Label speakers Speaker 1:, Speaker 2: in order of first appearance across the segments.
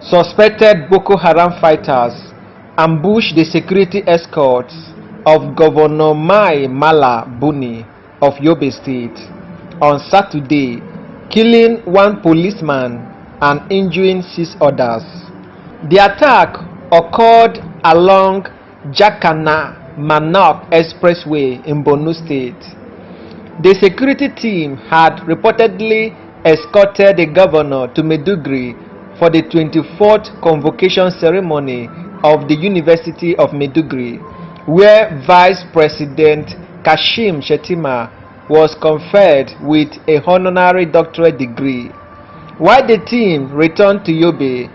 Speaker 1: Suspected Boko Haram fighters ambushed the security escorts of Governor Mai Buni of Yobe State on Saturday, killing one policeman and injuring 6 others. The attack occurred along Jakana-Manok Expressway in Borno State. The security team had reportedly escorted the governor to Maiduguri for the 24th convocation ceremony of the University of Maiduguri, where Vice President Kashim Shettima was conferred with a honorary doctorate degree. While the team returned to Yobe,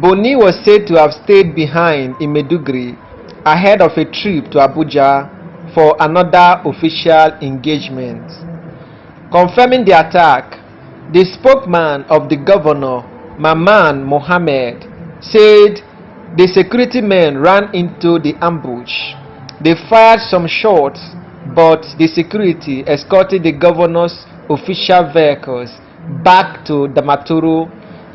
Speaker 1: Buni was said to have stayed behind in Maiduguri ahead of a trip to Abuja for another official engagement. Confirming the attack, the spokesman of the governor, Maman Mohammed, said the security men ran into the ambush. They fired some shots, but the security escorted the governor's official vehicles back to Damaturu,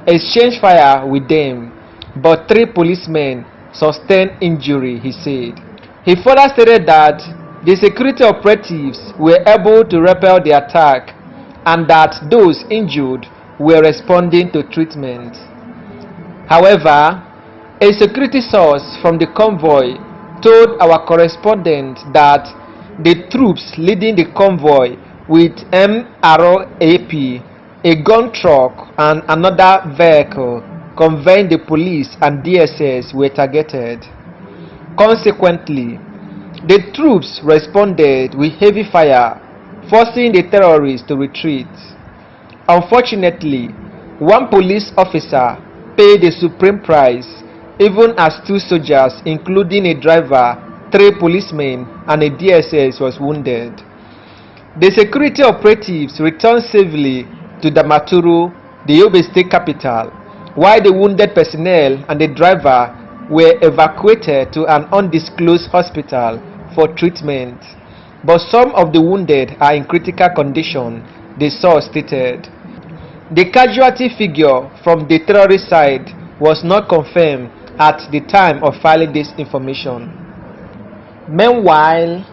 Speaker 1: exchanged fire with them, but 3 policemen sustained injury, he said. He further stated that the security operatives were able to repel the attack and that those injured were responding to treatment. However, a security source from the convoy told our correspondent that the troops leading the convoy with MRAP, a gun truck and another vehicle conveying the police and DSS were targeted. Consequently, the troops responded with heavy fire, forcing the terrorists to retreat. Unfortunately, one police officer paid the supreme price, even as 2 soldiers, including a driver, 3 policemen, and a DSS was wounded. The security operatives returned safely to Damaturu, the Yobe State capital, while the wounded personnel and the driver were evacuated to an undisclosed hospital for treatment. But some of the wounded are in critical condition, the source stated. The casualty figure from the terrorist side was not confirmed at the time of filing this information. Meanwhile,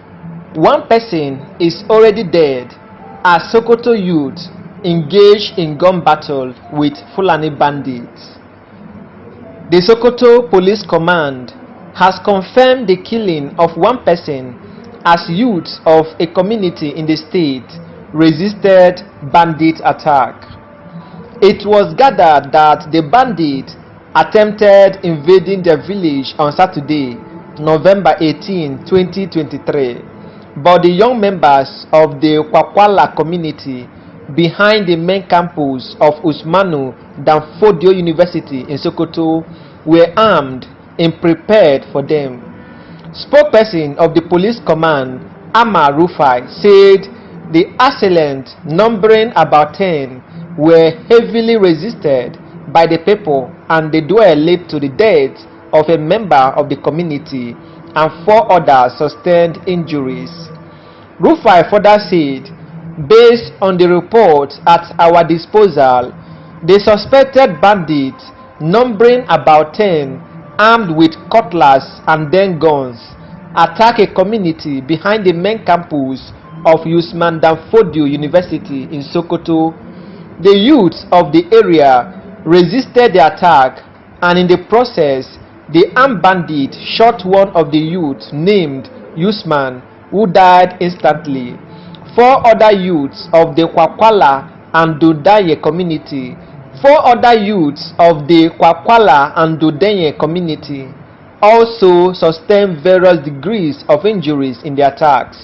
Speaker 1: one person is already dead as Sokoto youth engaged in gun battle with Fulani bandits. The Sokoto Police Command has confirmed the killing of one person as youths of a community in the state resisted bandit attack. It was gathered that the bandits attempted invading their village on Saturday, November 18, 2023, but the young members of the Kwakwala community behind the main campus of Usmanu Danfodio University in Sokoto were armed and prepared for them. Spokesperson of the police command, Ama Rufai, said the assailant, numbering about 10, were heavily resisted by the people, and the duel led to the death of a member of the community and 4 others sustained injuries. Rufai further said, based on the reports at our disposal, the suspected bandits, numbering about 10, armed with cutlass and then guns, attacked a community behind the main campus of Usman Danfodio University in Sokoto. The youths of the area resisted the attack, and in the process, the armed bandit shot one of the youths named Usman, who died instantly. 4 other youths of the Kwakwala and Dodaye community, 4 other youths of the Kwakwala and Dodaye community also sustained various degrees of injuries in the attacks.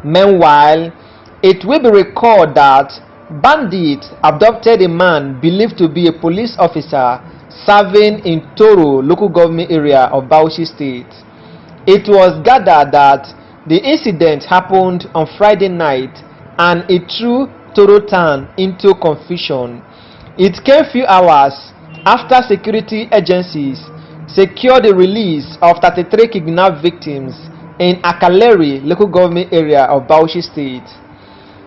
Speaker 1: Meanwhile, it will be recalled that bandits abducted a man believed to be a police officer serving in Toro local government area of Bauchi State. It was gathered that the incident happened on Friday night and it threw Toro town into confusion. It came few hours after security agencies secured the release of 33 kidnapped victims in Akaleri local government area of Bauchi State.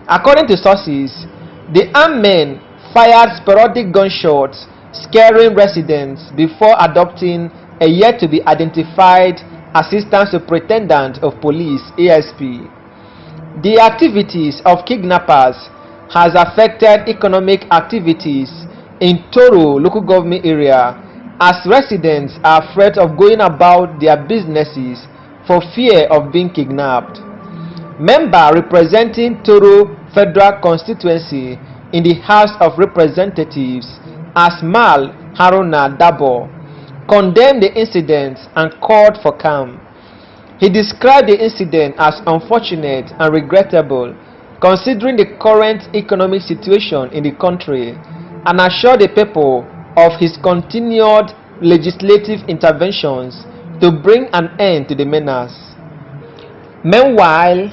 Speaker 1: According to sources, the armed men fired sporadic gunshots scaring residents before adopting a yet-to-be-identified Assistant Superintendent of Police (ASP). The activities of kidnappers has affected economic activities in Toro local government area, as residents are afraid of going about their businesses for fear of being kidnapped. Member representing Toro Federal Constituency in the House of Representatives, Asmal Haruna Dabo, condemned the incident and called for calm. He described the incident as unfortunate and regrettable considering the current economic situation in the country, and assured the people of his continued legislative interventions to bring an end to the menace. Meanwhile,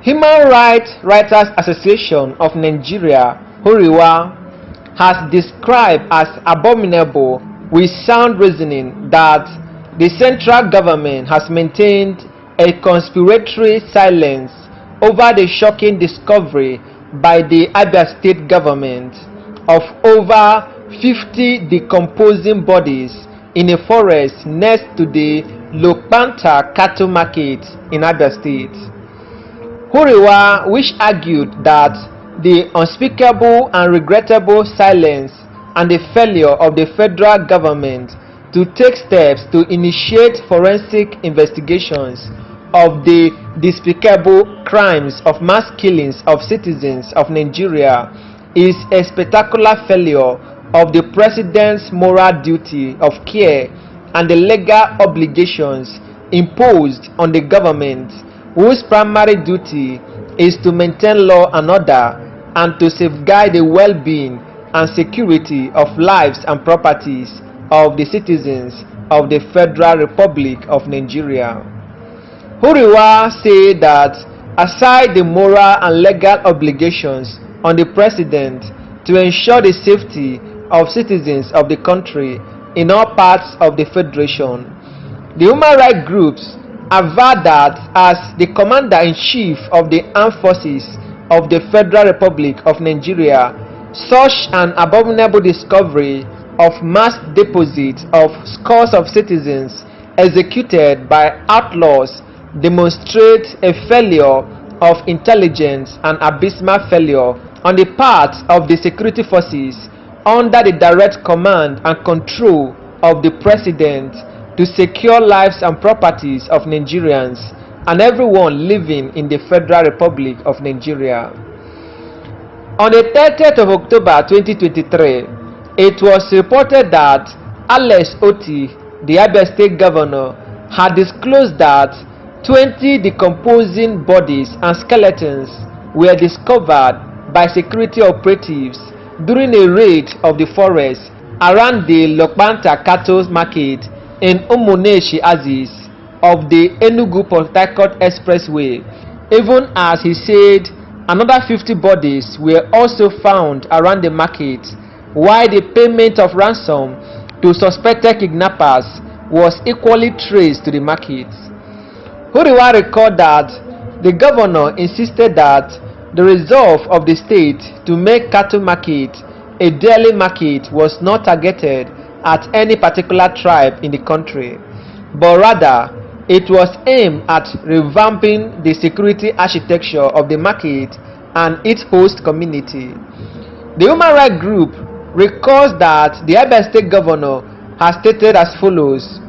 Speaker 1: Human Rights Writers Association of Nigeria (HURIWA) has described as abominable with sound reasoning that the central government has maintained a conspiratory silence over the shocking discovery by the Abia State government of over 50 decomposing bodies in a forest next to the Lokpanta cattle market in Abia State. Huriwa, which argued that the unspeakable and regrettable silence and the failure of the federal government to take steps to initiate forensic investigations of the despicable crimes of mass killings of citizens of Nigeria is a spectacular failure of the President's moral duty of care and the legal obligations imposed on the government, whose primary duty is to maintain law and order and to safeguard the well-being and security of lives and properties of the citizens of the Federal Republic of Nigeria. Huriwa said that aside the moral and legal obligations on the President to ensure the safety of citizens of the country in all parts of the Federation, the human rights groups aver that as the Commander-in-Chief of the Armed Forces of the Federal Republic of Nigeria, such an abominable discovery of mass deposits of scores of citizens executed by outlaws demonstrates a failure of intelligence and abysmal failure on the part of the security forces under the direct command and control of the President to secure lives and properties of Nigerians and everyone living in the Federal Republic of Nigeria. On the 30th of October 2023, it was reported that Alex Oti, the Abia State Governor, had disclosed that 20 decomposing bodies and skeletons were discovered by security operatives during a raid of the forest around the Lokpanta cattle market in Umuneshi Aziz of the Enugu-Port Harcourt Expressway, even as he said another 50 bodies were also found around the market, while the payment of ransom to suspected kidnappers was equally traced to the market. Huriwa recalled that the governor insisted that the resolve of the state to make cattle market a daily market was not targeted at any particular tribe in the country, but rather it was aimed at revamping the security architecture of the market and its host community. The human rights group recalls that the Abia State Governor has stated as follows: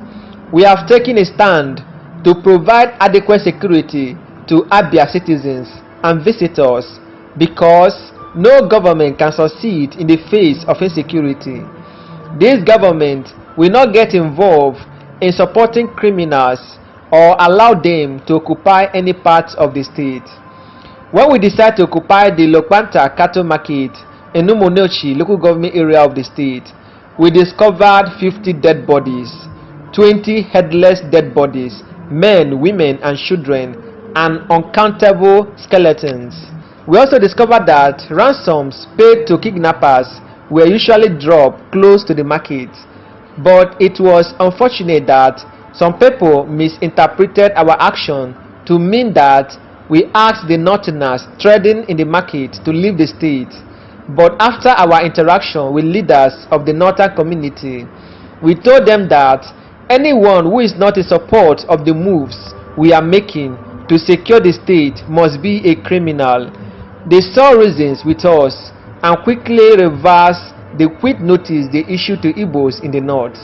Speaker 1: "We have taken a stand to provide adequate security to Abia citizens and visitors because no government can succeed in the face of insecurity. This government will not get involved in supporting criminals or allow them to occupy any part of the state. When we decided to occupy the Lokpanta cattle market in Umuneshi local government area of the state, we discovered 50 dead bodies, 20 headless dead bodies, men, women and children, and uncountable skeletons. We also discovered that ransoms paid to kidnappers were usually dropped close to the market, but it was unfortunate that some people misinterpreted our action to mean that we asked the northerners trading in the market to leave the state. But after our interaction with leaders of the northern community, we told them that anyone who is not in support of the moves we are making to secure the state must be a criminal. They saw reasons with us and quickly reversed the quit notice they issued to Igbos in the north.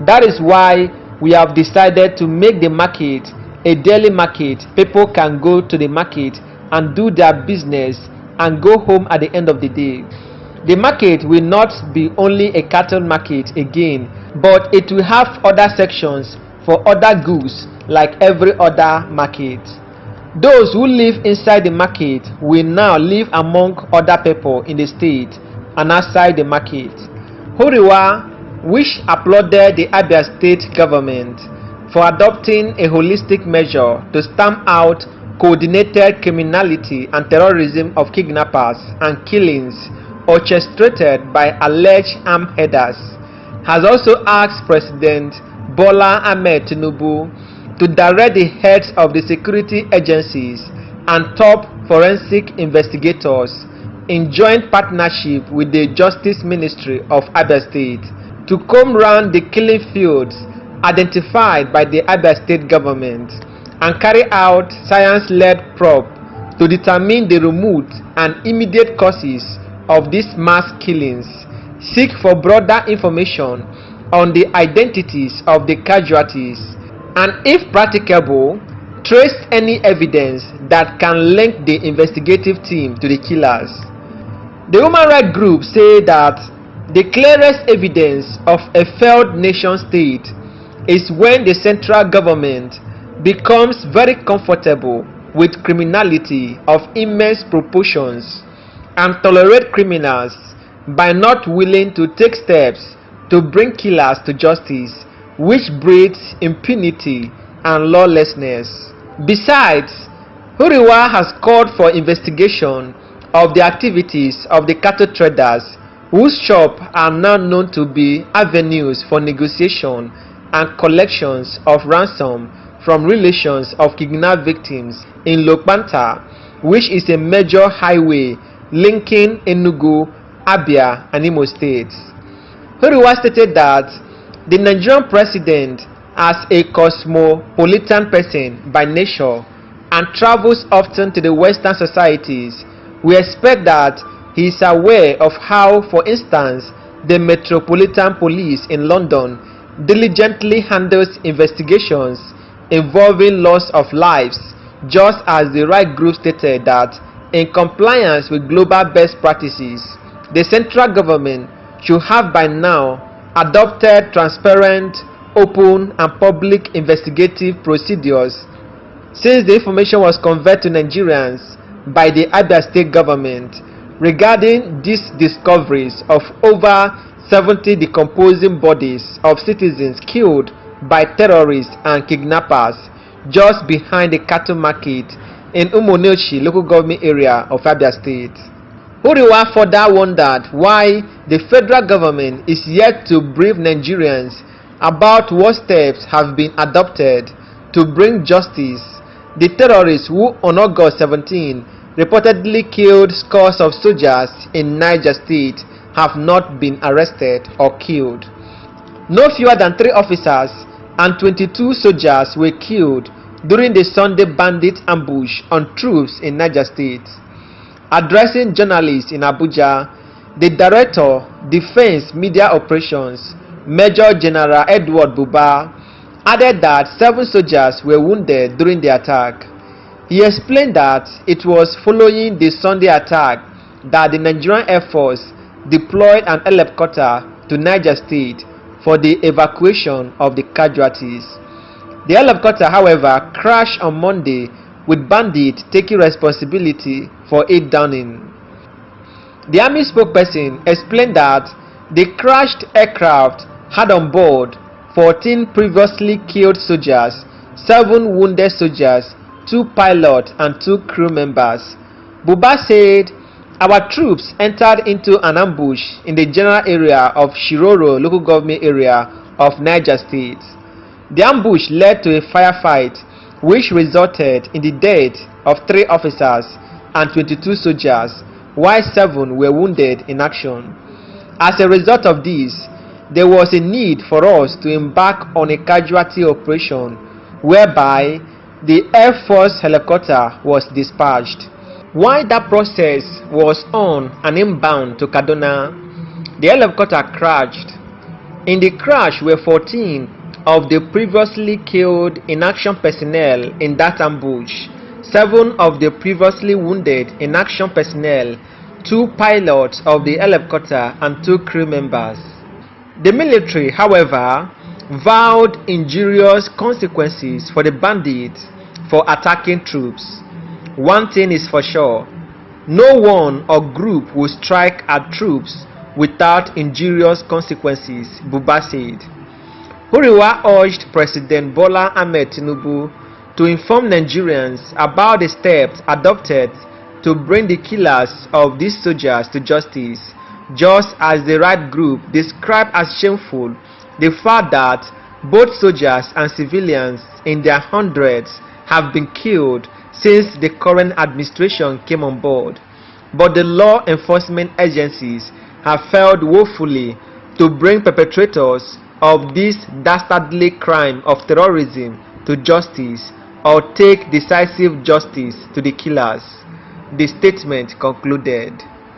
Speaker 1: That is why we have decided to make the market a daily market. People can go to the market and do their business and go home at the end of the day. The market will not be only a cattle market again, but it will have other sections for other goods like every other market. Those who live inside the market will now live among other people in the state and outside the market. Huriwa, which applauded the Abia state government for adopting a holistic measure to stamp out coordinated criminality and terrorism of kidnappers and killings orchestrated by alleged armed headers, has also asked President Bola Ahmed Tinubu to direct the heads of the security agencies and top forensic investigators in joint partnership with the Justice Ministry of Abia State to comb round the killing fields identified by the Abia State government and carry out science-led probe to determine the root and immediate causes of these mass killings, seek for broader information on the identities of the casualties, and if practicable, trace any evidence that can link the investigative team to the killers. The human rights group say that the clearest evidence of a failed nation state is when the central government becomes very comfortable with criminality of immense proportions and tolerate criminals by not willing to take steps to bring killers to justice, which breeds impunity and lawlessness. Besides, Huriwa has called for investigation of the activities of the cattle traders whose shops are now known to be avenues for negotiation and collections of ransom from relations of kidnapped victims in Lokpanta, which is a major highway linking Enugu, Abia, and Imo states. Huriwa stated that the Nigerian president, as a cosmopolitan person by nature and travels often to the Western societies, we expect that he is aware of how, for instance, the Metropolitan Police in London diligently handles investigations involving loss of lives, just as the right group stated that, in compliance with global best practices, the central government should have by now adopted transparent, open, and public investigative procedures since the information was conveyed to Nigerians by the Abia State government regarding these discoveries of over 70 decomposing bodies of citizens killed by terrorists and kidnappers just behind the cattle market in Umonilchi local government area of Abia State. Huriwa further wondered why the federal government is yet to brief Nigerians about what steps have been adopted to bring justice the terrorists who on August 17 reportedly killed scores of soldiers in Niger State have not been arrested or killed. No fewer than 3 officers and 22 soldiers were killed during the Sunday bandit ambush on troops in Niger State. Addressing journalists in Abuja, the Director, Defense Media Operations, Major General Edward Buba, added that 7 soldiers were wounded during the attack. He explained that it was following the Sunday attack that the Nigerian Air Force deployed an helicopter to Niger State for the evacuation of the casualties. The helicopter, however, crashed on Monday, with bandits taking responsibility for it downing. The Army spokesperson explained that the crashed aircraft had on board 14 previously killed soldiers, 7 wounded soldiers, 2 pilots, and 2 crew members. Buba said, "Our troops entered into an ambush in the general area of Shiroro local government area of Niger State. The ambush led to a firefight which resulted in the death of 3 officers and 22 soldiers, while 7 were wounded in action. As a result of this, there was a need for us to embark on a casualty operation whereby the Air Force helicopter was dispatched. While that process was on and inbound to Kaduna, the helicopter crashed. In the crash were 14 of the previously killed in-action personnel in that ambush, 7 of the previously wounded in-action personnel, 2 pilots of the helicopter and 2 crew members. The military, however, vowed injurious consequences for the bandits for attacking troops. One thing is for sure, no one or group will strike at troops without injurious consequences, Buba said. Huriwa urged President Bola Ahmed Tinubu to inform Nigerians about the steps adopted to bring the killers of these soldiers to justice, just as the right group described as shameful the fact that both soldiers and civilians in their hundreds have been killed since the current administration came on board. But the law enforcement agencies have failed woefully to bring perpetrators of this dastardly crime of terrorism to justice or take decisive justice to the killers, the statement concluded.